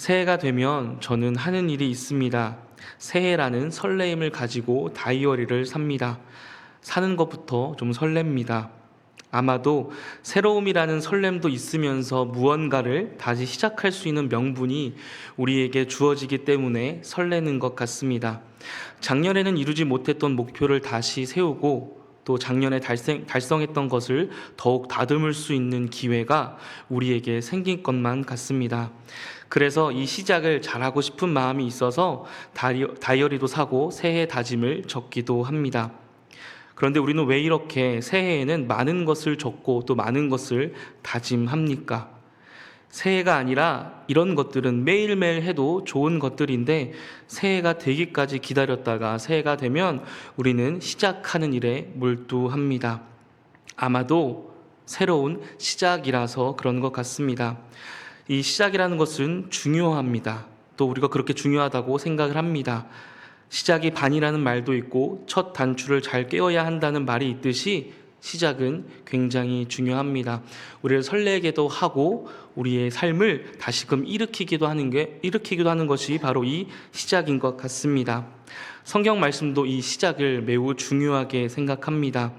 새해가 되면 저는 하는 일이 있습니다. 새해라는 설레임을 가지고 다이어리를 삽니다. 사는 것부터 좀 설렙니다. 아마도 새로움이라는 설렘도 있으면서 무언가를 다시 시작할 수 있는 명분이 우리에게 주어지기 때문에 설레는 것 같습니다. 작년에는 이루지 못했던 목표를 다시 세우고 또 작년에 달성했던 것을 더욱 다듬을 수 있는 기회가 우리에게 생긴 것만 같습니다. 그래서 이 시작을 잘하고 싶은 마음이 있어서 다이어리도 사고 새해 다짐을 적기도 합니다. 그런데 우리는 왜 이렇게 새해에는 많은 것을 적고 또 많은 것을 다짐합니까? 새해가 아니라 이런 것들은 매일매일 해도 좋은 것들인데 새해가 되기까지 기다렸다가 새해가 되면 우리는 시작하는 일에 몰두합니다. 아마도 새로운 시작이라서 그런 것 같습니다. 이 시작이라는 것은 중요합니다. 또 우리가 그렇게 중요하다고 생각을 합니다. 시작이 반이라는 말도 있고 첫 단추를 잘 꿰어야 한다는 말이 있듯이 시작은 굉장히 중요합니다. 우리를 설레게도 하고 우리의 삶을 다시금 일으키기도 하는 것이 바로 이 시작인 것 같습니다. 성경 말씀도 이 시작을 매우 중요하게 생각합니다.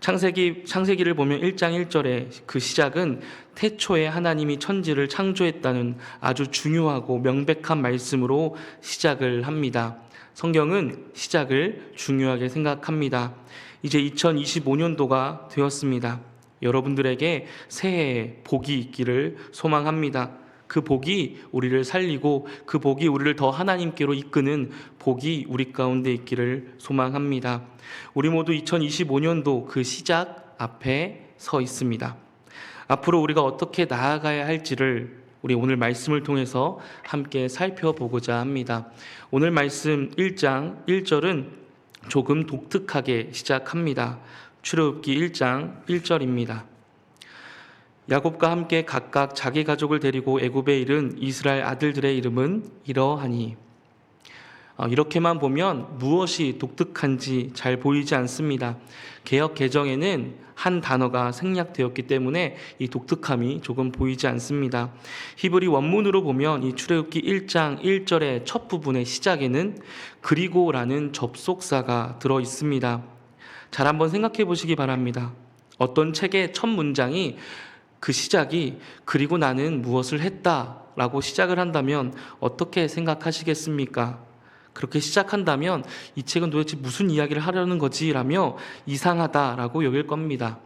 창세기를 보면 1장 1절에 그 시작은 태초에 하나님이 천지를 창조했다는 아주 중요하고 명백한 말씀으로 시작을 합니다. 성경은 시작을 중요하게 생각합니다. 이제 2025년도가 되었습니다. 여러분들에게 새해에 복이 있기를 소망합니다. 그 복이 우리를 살리고 그 복이 우리를 더 하나님께로 이끄는 복이 우리 가운데 있기를 소망합니다. 우리 모두 2025년도 그 시작 앞에 서 있습니다. 앞으로 우리가 어떻게 나아가야 할지를 우리 오늘 말씀을 통해서 함께 살펴보고자 합니다. 오늘 말씀 1장 1절은 조금 독특하게 시작합니다. 출애굽기 1장 1절입니다. 야곱과 함께 각각 자기 가족을 데리고 애굽에 이른 이스라엘 아들들의 이름은 이러하니. 이렇게만 보면 무엇이 독특한지 잘 보이지 않습니다. 개역 개정에는 한 단어가 생략되었기 때문에 이 독특함이 조금 보이지 않습니다. 히브리 원문으로 보면 이 출애굽기 1장 1절의 첫 부분의 시작에는 그리고라는 접속사가 들어 있습니다. 잘 한번 생각해 보시기 바랍니다. 어떤 책의 첫 문장이 그 시작이 그리고 나는 무엇을 했다라고 시작을 한다면 어떻게 생각하시겠습니까? 그렇게 시작한다면 이 책은 도대체 무슨 이야기를 하려는 거지? 라며 이상하다라고 여길 겁니다.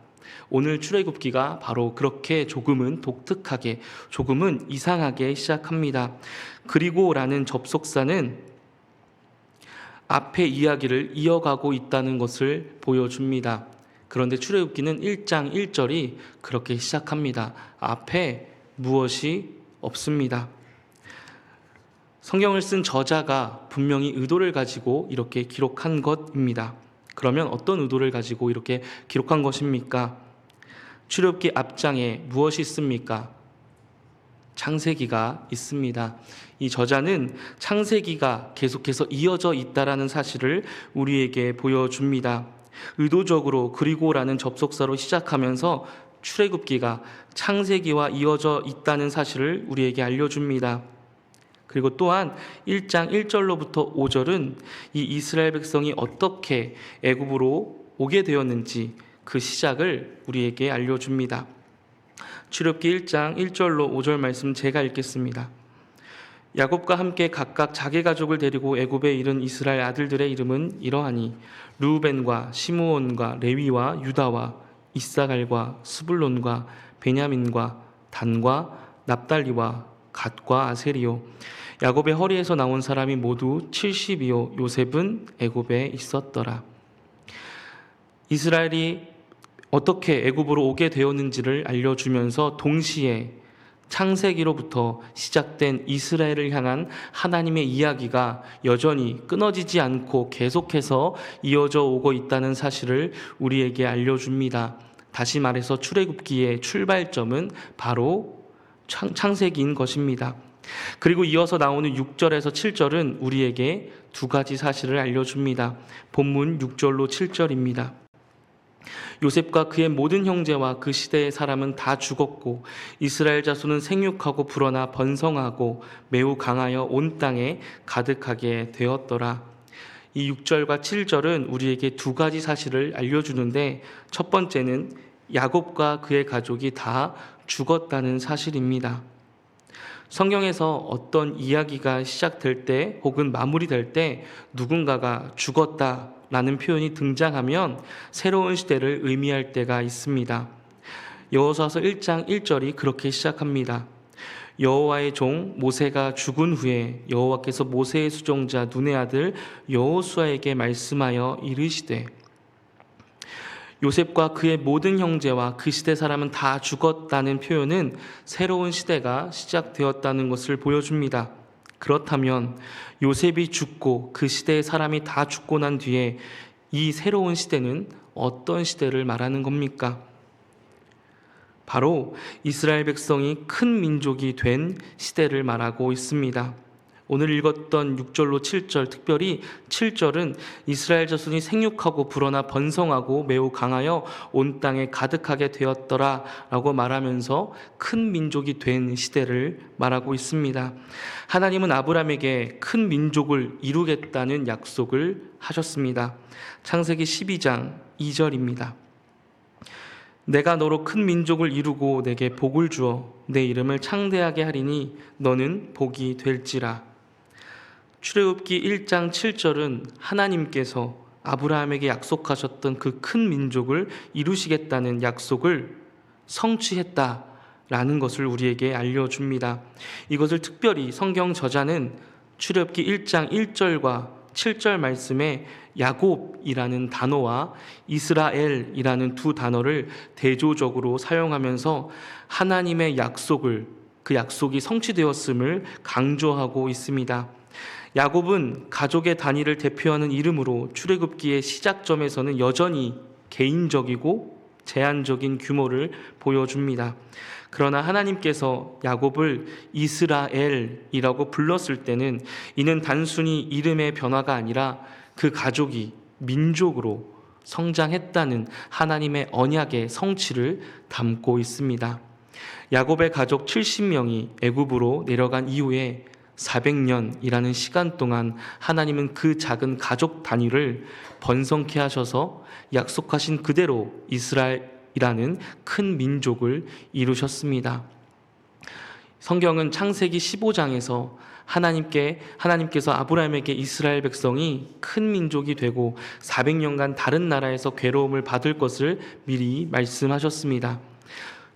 오늘 출애굽기가 바로 그렇게 조금은 독특하게, 조금은 이상하게 시작합니다. 그리고라는 접속사는 앞의 이야기를 이어가고 있다는 것을 보여줍니다. 그런데 출애굽기는 1장 1절이 그렇게 시작합니다. 앞에 무엇이 없습니다. 성경을 쓴 저자가 분명히 의도를 가지고 이렇게 기록한 것입니다. 그러면 어떤 의도를 가지고 이렇게 기록한 것입니까? 출애굽기 앞장에 무엇이 있습니까? 창세기가 있습니다. 이 저자는 창세기가 계속해서 이어져 있다라는 사실을 우리에게 보여줍니다. 의도적으로 그리고라는 접속사로 시작하면서 출애굽기가 창세기와 이어져 있다는 사실을 우리에게 알려줍니다. 그리고 또한 1장 1절로부터 5절은 이 이스라엘 백성이 어떻게 애굽으로 오게 되었는지 그 시작을 우리에게 알려줍니다. 출애굽기 1장 1절로 5절 말씀 제가 읽겠습니다. 야곱과 함께 각각 자기 가족을 데리고 애굽에 이른 이스라엘 아들들의 이름은 이러하니 르우벤과 시므온과 레위와 유다와 이사갈과 스불론과 베냐민과 단과 납달리와 갓과 아세리요. 야곱의 허리에서 나온 사람이 모두 70이요 요셉은 애굽에 있었더라. 이스라엘이 어떻게 애굽으로 오게 되었는지를 알려주면서 동시에 창세기로부터 시작된 이스라엘을 향한 하나님의 이야기가 여전히 끊어지지 않고 계속해서 이어져 오고 있다는 사실을 우리에게 알려줍니다. 다시 말해서 출애굽기의 출발점은 바로 창세기인 것입니다. 그리고 이어서 나오는 6절에서 7절은 우리에게 두 가지 사실을 알려줍니다. 본문 6절로 7절입니다. 요셉과 그의 모든 형제와 그 시대의 사람은 다 죽었고 이스라엘 자손은 생육하고 불어나 번성하고 매우 강하여 온 땅에 가득하게 되었더라. 이 6절과 7절은 우리에게 두 가지 사실을 알려주는데, 첫 번째는 야곱과 그의 가족이 다 죽었다는 사실입니다. 성경에서 어떤 이야기가 시작될 때 혹은 마무리될 때 누군가가 죽었다라는 표현이 등장하면 새로운 시대를 의미할 때가 있습니다. 여호수아서 1장 1절이 그렇게 시작합니다. 여호와의 종 모세가 죽은 후에 여호와께서 모세의 수종자 눈의 아들 여호수아에게 말씀하여 이르시되, 요셉과 그의 모든 형제와 그 시대 사람은 다 죽었다는 표현은 새로운 시대가 시작되었다는 것을 보여줍니다. 그렇다면 요셉이 죽고 그 시대의 사람이 다 죽고 난 뒤에 이 새로운 시대는 어떤 시대를 말하는 겁니까? 바로 이스라엘 백성이 큰 민족이 된 시대를 말하고 있습니다. 오늘 읽었던 6절로 7절, 특별히 7절은 이스라엘 자손이 생육하고 불어나 번성하고 매우 강하여 온 땅에 가득하게 되었더라 라고 말하면서 큰 민족이 된 시대를 말하고 있습니다. 하나님은 아브라함에게 큰 민족을 이루겠다는 약속을 하셨습니다. 창세기 12장 2절입니다. 내가 너로 큰 민족을 이루고 내게 복을 주어 내 이름을 창대하게 하리니 너는 복이 될지라. 출애굽기 1장 7절은 하나님께서 아브라함에게 약속하셨던 그 큰 민족을 이루시겠다는 약속을 성취했다라는 것을 우리에게 알려줍니다. 이것을 특별히 성경 저자는 출애굽기 1장 1절과 7절 말씀에 야곱이라는 단어와 이스라엘이라는 두 단어를 대조적으로 사용하면서 하나님의 약속을, 그 약속이 성취되었음을 강조하고 있습니다. 야곱은 가족의 단위를 대표하는 이름으로 출애굽기의 시작점에서는 여전히 개인적이고 제한적인 규모를 보여줍니다. 그러나 하나님께서 야곱을 이스라엘이라고 불렀을 때는 이는 단순히 이름의 변화가 아니라 그 가족이 민족으로 성장했다는 하나님의 언약의 성취를 담고 있습니다. 야곱의 가족 70명이 애굽으로 내려간 이후에 400년이라는 시간 동안 하나님은 그 작은 가족 단위를 번성케 하셔서 약속하신 그대로 이스라엘이라는 큰 민족을 이루셨습니다. 성경은 창세기 15장에서 하나님께서 아브라함에게 이스라엘 백성이 큰 민족이 되고 400년간 다른 나라에서 괴로움을 받을 것을 미리 말씀하셨습니다.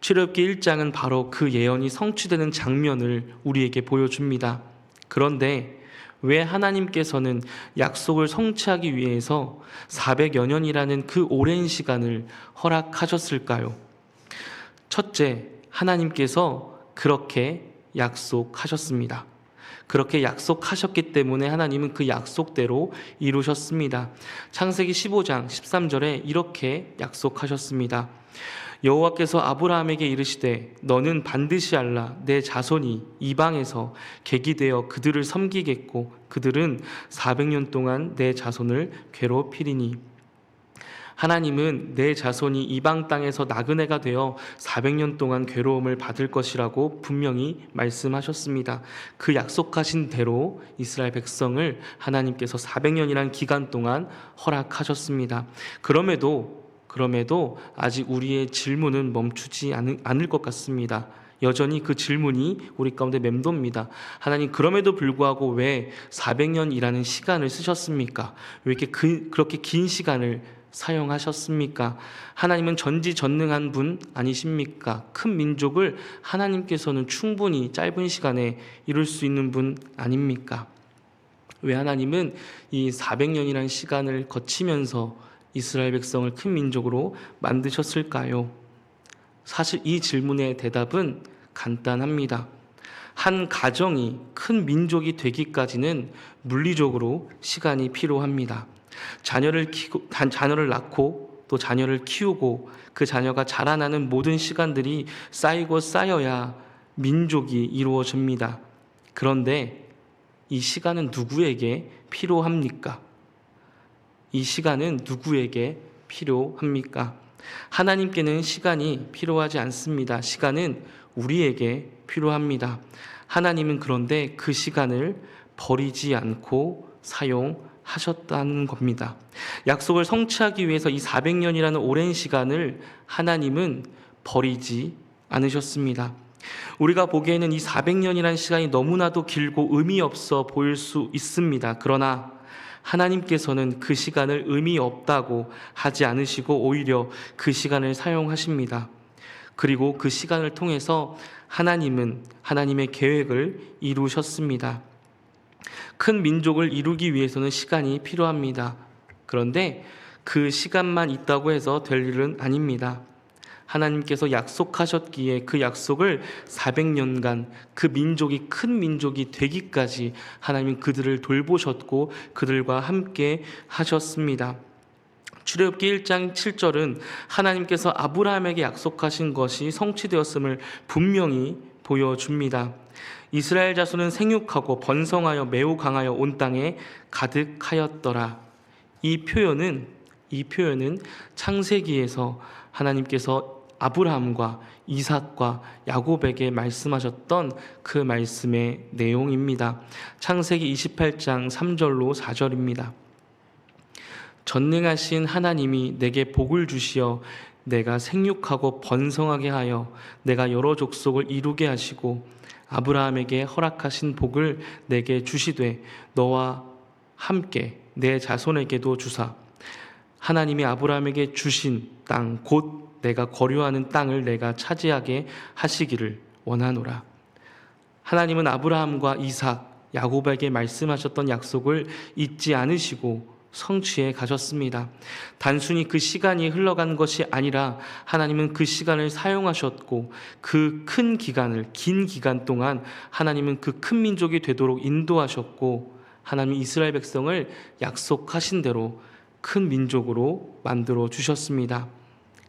출애굽기 1장은 바로 그 예언이 성취되는 장면을 우리에게 보여줍니다. 그런데 왜 하나님께서는 약속을 성취하기 위해서 400여 년이라는 그 오랜 시간을 허락하셨을까요? 첫째, 하나님께서 그렇게 약속하셨습니다. 그렇게 약속하셨기 때문에 하나님은 그 약속대로 이루셨습니다. 창세기 15장 13절에 이렇게 약속하셨습니다. 여호와께서 아브라함에게 이르시되 너는 반드시 알라 내 자손이 이방에서 객이 되어 그들을 섬기겠고 그들은 400년 동안 내 자손을 괴롭히리니. 하나님은 내 자손이 이방 땅에서 나그네가 되어 400년 동안 괴로움을 받을 것이라고 분명히 말씀하셨습니다. 그 약속하신 대로 이스라엘 백성을 하나님께서 400년이라는 기간 동안 허락하셨습니다. 그럼에도 아직 우리의 질문은 멈추지 않을 것 같습니다. 여전히 그 질문이 우리 가운데 맴돕니다. 하나님, 그럼에도 불구하고 왜 400년이라는 시간을 쓰셨습니까? 왜 이렇게 그렇게 긴 시간을 사용하셨습니까? 하나님은 전지전능한 분 아니십니까? 큰 민족을 하나님께서는 충분히 짧은 시간에 이룰 수 있는 분 아닙니까? 왜 하나님은 이 400년이라는 시간을 거치면서 이스라엘 백성을 큰 민족으로 만드셨을까요? 사실 이 질문의 대답은 간단합니다. 한 가정이 큰 민족이 되기까지는 물리적으로 시간이 필요합니다. 자녀를 낳고 또 자녀를 키우고 그 자녀가 자라나는 모든 시간들이 쌓이고 쌓여야 민족이 이루어집니다. 그런데 이 시간은 누구에게 필요합니까? 이 시간은 누구에게 필요합니까? 하나님께는 시간이 필요하지 않습니다. 시간은 우리에게 필요합니다. 하나님은 그런데 그 시간을 버리지 않고 사용하셨다는 겁니다. 약속을 성취하기 위해서 이 400년이라는 오랜 시간을 하나님은 버리지 않으셨습니다. 우리가 보기에는 이 400년이라는 시간이 너무나도 길고 의미 없어 보일 수 있습니다. 그러나 하나님께서는 그 시간을 의미 없다고 하지 않으시고 오히려 그 시간을 사용하십니다. 그리고 그 시간을 통해서 하나님은 하나님의 계획을 이루셨습니다. 큰 민족을 이루기 위해서는 시간이 필요합니다. 그런데 그 시간만 있다고 해서 될 일은 아닙니다. 하나님께서 약속하셨기에 그 약속을 400년간 그 민족이 큰 민족이 되기까지 하나님은 그들을 돌보셨고 그들과 함께 하셨습니다. 출애굽기 1장 7절은 하나님께서 아브라함에게 약속하신 것이 성취되었음을 분명히 보여줍니다. 이스라엘 자손은 생육하고 번성하여 매우 강하여 온 땅에 가득하였더라. 이 표현은 창세기에서 하나님께서 아브라함과 이삭과 야곱에게 말씀하셨던 그 말씀의 내용입니다. 창세기 28장 3절로 4절입니다. 전능하신 하나님이 내게 복을 주시어 내가 생육하고 번성하게 하여 내가 여러 족속을 이루게 하시고 아브라함에게 허락하신 복을 내게 주시되 너와 함께 내 자손에게도 주사 하나님이 아브라함에게 주신 땅 곧 내가 거류하는 땅을 내가 차지하게 하시기를 원하노라. 하나님은 아브라함과 이삭, 야곱에게 말씀하셨던 약속을 잊지 않으시고 성취해 가셨습니다. 단순히 그 시간이 흘러간 것이 아니라 하나님은 그 시간을 사용하셨고 그 긴 기간 동안 하나님은 그 큰 민족이 되도록 인도하셨고 하나님이 이스라엘 백성을 약속하신 대로 큰 민족으로 만들어 주셨습니다.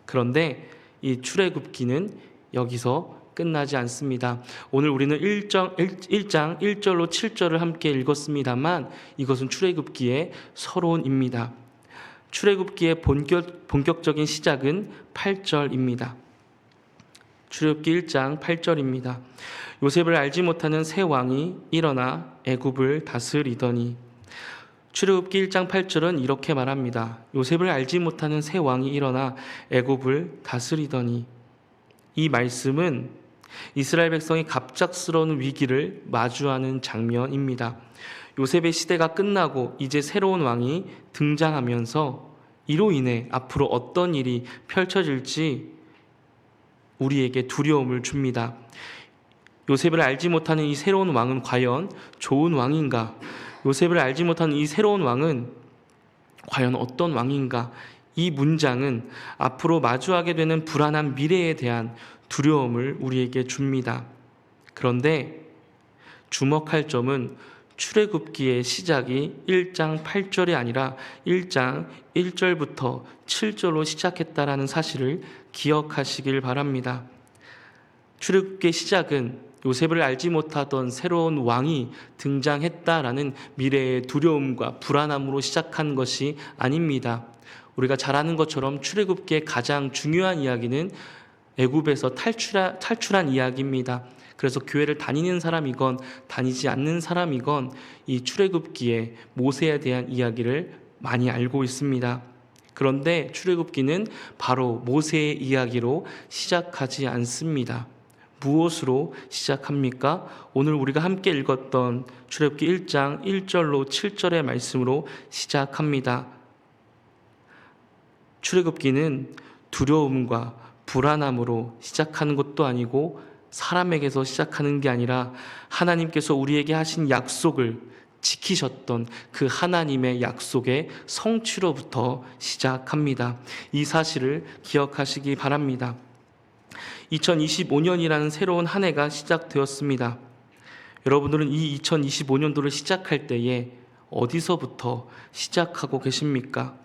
그런데 이 출애굽기는 여기서 끝나지 않습니다. 오늘 우리는 1장 1절로 7절을 함께 읽었습니다만 이것은 출애굽기의 서론입니다. 출애굽기의 본격적인 시작은 8절입니다. 출애굽기 1장 8절입니다. 요셉을 알지 못하는 새 왕이 일어나 애굽을 다스리더니 출애굽기 1장 8절은 이렇게 말합니다. 요셉을 알지 못하는 새 왕이 일어나 애굽을 다스리더니 이 말씀은 이스라엘 백성이 갑작스러운 위기를 마주하는 장면입니다. 요셉의 시대가 끝나고 이제 새로운 왕이 등장하면서 이로 인해 앞으로 어떤 일이 펼쳐질지 우리에게 두려움을 줍니다. 요셉을 알지 못하는 이 새로운 왕은 과연 좋은 왕인가? 요셉을 알지 못하는 이 새로운 왕은 과연 어떤 왕인가? 이 문장은 앞으로 마주하게 되는 불안한 미래에 대한 두려움을 우리에게 줍니다. 그런데 주목할 점은 출애굽기의 시작이 1장 8절이 아니라 1장 1절부터 7절로 시작했다라는 사실을 기억하시길 바랍니다. 출애굽기의 시작은 요셉을 알지 못하던 새로운 왕이 등장했다라는 미래의 두려움과 불안함으로 시작한 것이 아닙니다. 우리가 잘 아는 것처럼 출애굽기의 가장 중요한 이야기는 애굽에서 탈출한 이야기입니다. 그래서 교회를 다니는 사람이건 다니지 않는 사람이건 이 출애굽기에 모세에 대한 이야기를 많이 알고 있습니다. 그런데 출애굽기는 바로 모세의 이야기로 시작하지 않습니다. 무엇으로 시작합니까? 오늘 우리가 함께 읽었던 출애굽기 1장 1절로 7절의 말씀으로 시작합니다. 출애굽기는 두려움과 불안함으로 시작하는 것도 아니고 사람에게서 시작하는 게 아니라 하나님께서 우리에게 하신 약속을 지키셨던 그 하나님의 약속의 성취로부터 시작합니다. 이 사실을 기억하시기 바랍니다. 2025년이라는 새로운 한 해가 시작되었습니다. 여러분들은 이 2025년도를 시작할 때에 어디서부터 시작하고 계십니까?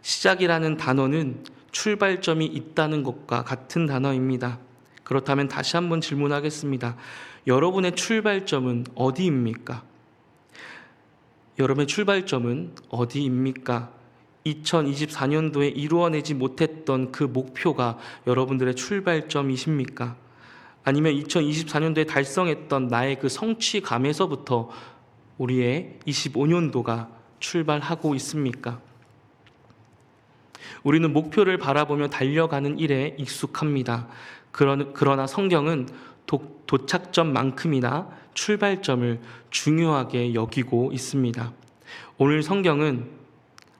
시작이라는 단어는 출발점이 있다는 것과 같은 단어입니다. 그렇다면 다시 한번 질문하겠습니다. 여러분의 출발점은 어디입니까? 여러분의 출발점은 어디입니까? 2024년도에 이루어내지 못했던 그 목표가 여러분들의 출발점이십니까? 아니면 2024년도에 달성했던 나의 그 성취감에서부터 우리의 25년도가 출발하고 있습니까? 우리는 목표를 바라보며 달려가는 일에 익숙합니다. 그러나 성경은 도착점만큼이나 출발점을 중요하게 여기고 있습니다. 오늘 성경은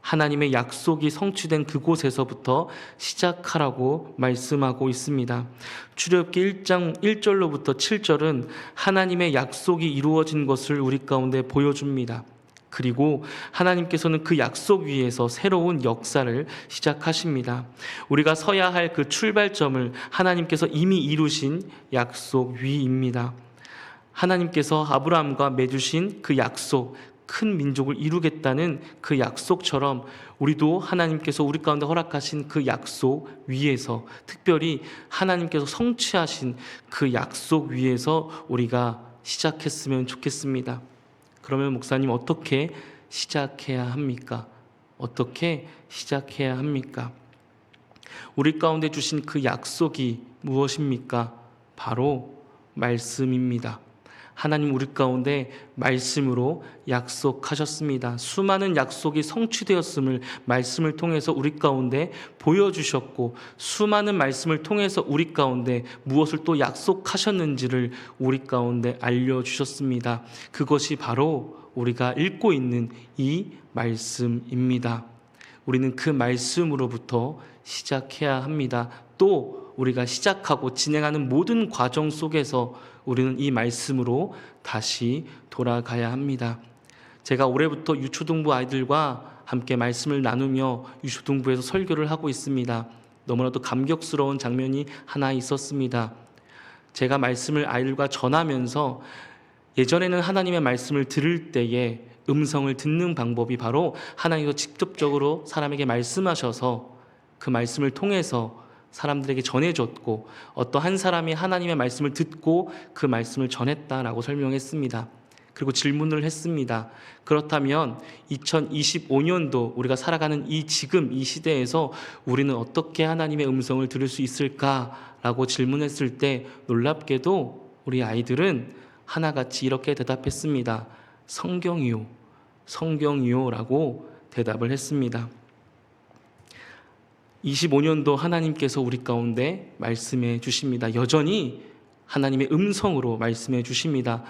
하나님의 약속이 성취된 그곳에서부터 시작하라고 말씀하고 있습니다. 출애굽기 1장 1절로부터 7절은 하나님의 약속이 이루어진 것을 우리 가운데 보여줍니다. 그리고 하나님께서는 그 약속 위에서 새로운 역사를 시작하십니다. 우리가 서야 할 그 출발점을 하나님께서 이미 이루신 약속 위입니다. 하나님께서 아브라함과 맺으신 그 약속, 큰 민족을 이루겠다는 그 약속처럼 우리도 하나님께서 우리 가운데 허락하신 그 약속 위에서, 특별히 하나님께서 성취하신 그 약속 위에서 우리가 시작했으면 좋겠습니다. 그러면 목사님, 어떻게 시작해야 합니까? 어떻게 시작해야 합니까? 우리 가운데 주신 그 약속이 무엇입니까? 바로 말씀입니다. 하나님 우리 가운데 말씀으로 약속하셨습니다. 수많은 약속이 성취되었음을 말씀을 통해서 우리 가운데 보여주셨고, 수많은 말씀을 통해서 우리 가운데 무엇을 또 약속하셨는지를 우리 가운데 알려주셨습니다. 그것이 바로 우리가 읽고 있는 이 말씀입니다. 우리는 그 말씀으로부터 시작해야 합니다. 또 우리가 시작하고 진행하는 모든 과정 속에서 우리는 이 말씀으로 다시 돌아가야 합니다. 제가 올해부터 유초등부 아이들과 함께 말씀을 나누며 유초등부에서 설교를 하고 있습니다. 너무나도 감격스러운 장면이 하나 있었습니다. 제가 말씀을 아이들과 전하면서, 예전에는 하나님의 말씀을 들을 때에 음성을 듣는 방법이 바로 하나님께서 직접적으로 사람에게 말씀하셔서 그 말씀을 통해서 사람들에게 전해줬고, 어떤 한 사람이 하나님의 말씀을 듣고 그 말씀을 전했다라고 설명했습니다. 그리고 질문을 했습니다. 그렇다면 2025년도 우리가 살아가는 지금 이 시대에서 우리는 어떻게 하나님의 음성을 들을 수 있을까라고 질문했을 때, 놀랍게도 우리 아이들은 하나같이 이렇게 대답했습니다. 성경이요, 성경이요 라고 대답을 했습니다. 25년도 하나님께서 우리 가운데 말씀해 주십니다. 여전히 하나님의 음성으로 말씀해 주십니다.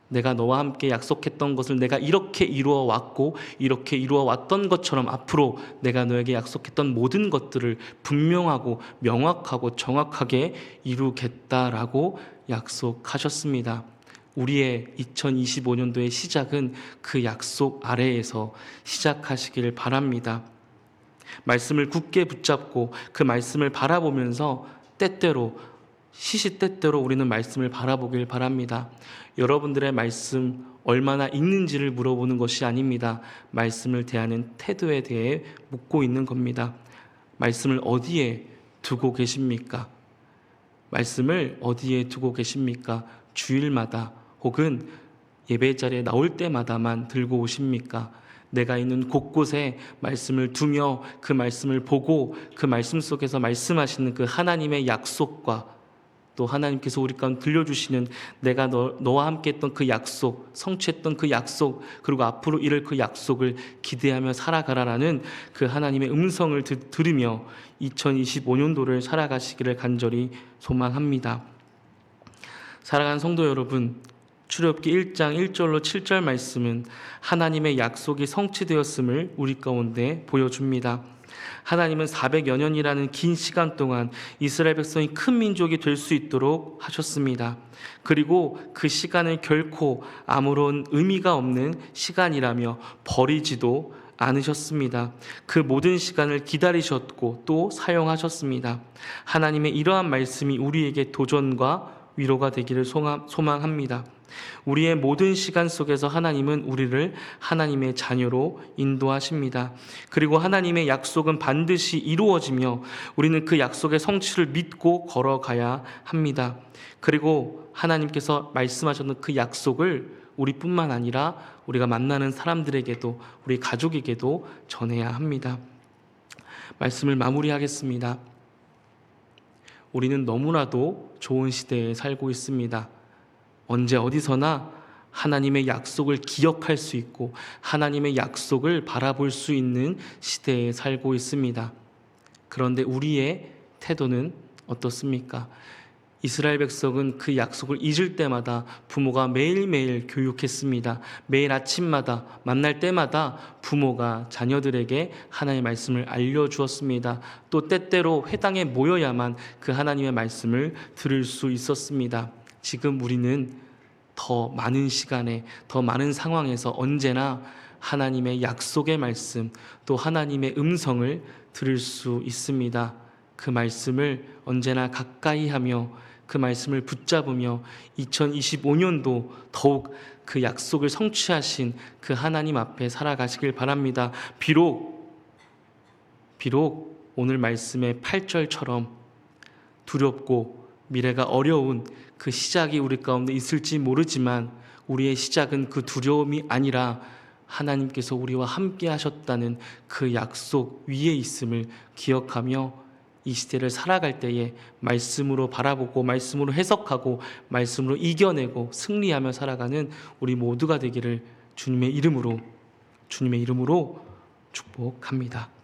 내가 너와 함께 약속했던 것을 내가 이렇게 이루어 왔고, 이렇게 이루어 왔던 것처럼 앞으로 내가 너에게 약속했던 모든 것들을 분명하고 명확하고 정확하게 이루겠다라고 약속하셨습니다. 우리의 2025년도의 시작은 그 약속 아래에서 시작하시길 바랍니다. 말씀을 굳게 붙잡고 그 말씀을 바라보면서 때때로, 시시때때로 우리는 말씀을 바라보길 바랍니다. 여러분들의 말씀 얼마나 읽는지를 물어보는 것이 아닙니다. 말씀을 대하는 태도에 대해 묻고 있는 겁니다. 말씀을 어디에 두고 계십니까? 말씀을 어디에 두고 계십니까? 주일마다 혹은 예배 자리에 나올 때마다만 들고 오십니까? 내가 있는 곳곳에 말씀을 두며 그 말씀을 보고 그 말씀 속에서 말씀하시는 그 하나님의 약속과, 또 하나님께서 우리 가운데 들려주시는 내가 너와 함께 했던 그 약속, 성취했던 그 약속, 그리고 앞으로 이룰 그 약속을 기대하며 살아가라라는 그 하나님의 음성을 들으며 2025년도를 살아가시기를 간절히 소망합니다. 사랑하는 성도 여러분, 출애굽기 1장 1절로 7절 말씀은 하나님의 약속이 성취되었음을 우리 가운데 보여줍니다. 하나님은 400여 년이라는 긴 시간 동안 이스라엘 백성이 큰 민족이 될 수 있도록 하셨습니다. 그리고 그 시간을 결코 아무런 의미가 없는 시간이라며 버리지도 않으셨습니다. 그 모든 시간을 기다리셨고 또 사용하셨습니다. 하나님의 이러한 말씀이 우리에게 도전과 위로가 되기를 소망합니다. 우리의 모든 시간 속에서 하나님은 우리를 하나님의 자녀로 인도하십니다. 그리고 하나님의 약속은 반드시 이루어지며 우리는 그 약속의 성취를 믿고 걸어가야 합니다. 그리고 하나님께서 말씀하셨던 그 약속을 우리뿐만 아니라 우리가 만나는 사람들에게도, 우리 가족에게도 전해야 합니다. 말씀을 마무리하겠습니다. 우리는 너무나도 좋은 시대에 살고 있습니다. 언제 어디서나 하나님의 약속을 기억할 수 있고 하나님의 약속을 바라볼 수 있는 시대에 살고 있습니다. 그런데 우리의 태도는 어떻습니까? 이스라엘 백성은 그 약속을 잊을 때마다 부모가 매일매일 교육했습니다. 매일 아침마다 만날 때마다 부모가 자녀들에게 하나님의 말씀을 알려주었습니다. 또 때때로 회당에 모여야만 그 하나님의 말씀을 들을 수 있었습니다. 지금 우리는 더 많은 시간에 더 많은 상황에서 언제나 하나님의 약속의 말씀 또 하나님의 음성을 들을 수 있습니다. 그 말씀을 언제나 가까이 하며 그 말씀을 붙잡으며 2025년도 더욱 그 약속을 성취하신 그 하나님 앞에 살아가시길 바랍니다. 비록 오늘 말씀의 8절처럼 두렵고 미래가 어려운 그 시작이 우리 가운데 있을지 모르지만 우리의 시작은 그 두려움이 아니라 하나님께서 우리와 함께 하셨다는 그 약속 위에 있음을 기억하며 이 시대를 살아갈 때에 말씀으로 바라보고 말씀으로 해석하고 말씀으로 이겨내고 승리하며 살아가는 우리 모두가 되기를 주님의 이름으로 축복합니다.